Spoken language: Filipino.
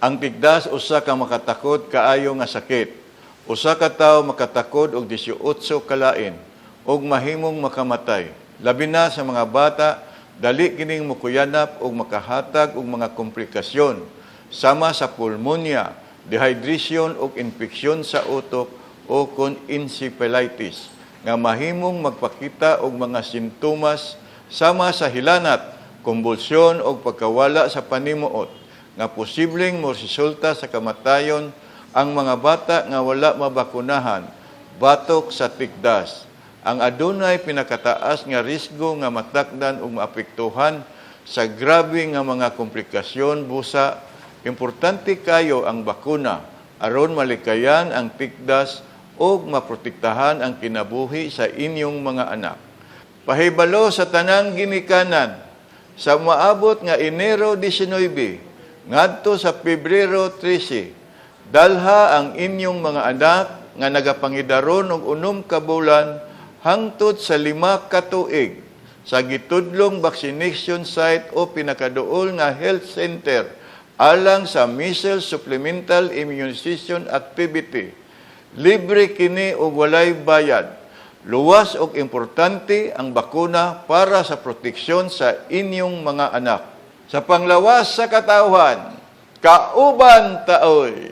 Ang tigdas usa ka makatakod kaayo nga sakit. Usa ka tawo makatakod og 18 kalain ug mahimong makamatay. Labi na sa mga bata, dali kining mukuyanap og makahatag og mga komplikasyon sama sa pulmonya, dehydration ug infeksyon sa utok o kon encephalitis nga mahimong magpakita og mga sintomas sama sa hilanat, kumbulsyon o pagkawala sa panimuot nga posibleng moresulta sa kamatayon ang mga bata nga wala mabakunahan batok sa tigdas. Ang adunay pinakataas nga risgo nga matakdan o maapektuhan sa grabe nga mga komplikasyon busa. Importante kayo ang bakuna aron malikayan ang tigdas o maprotektahan ang kinabuhi sa inyong mga anak. Pahibalo sa tanang ginikanan, sa maabot nga Enero 19 ngadto sa Pebrero 13, dalha ang inyong mga anak nga nagapangidaron og 6 ka bulan hangtod sa 5 ka tuig sa gitudlong vaccination site o pinakaduol nga health center alang sa measles supplemental immunization activity. Libre kini og walay bayad. Luwas og importante ang bakuna para sa proteksyon sa inyong mga anak. Sa panglawas sa katawhan, kauban taoy!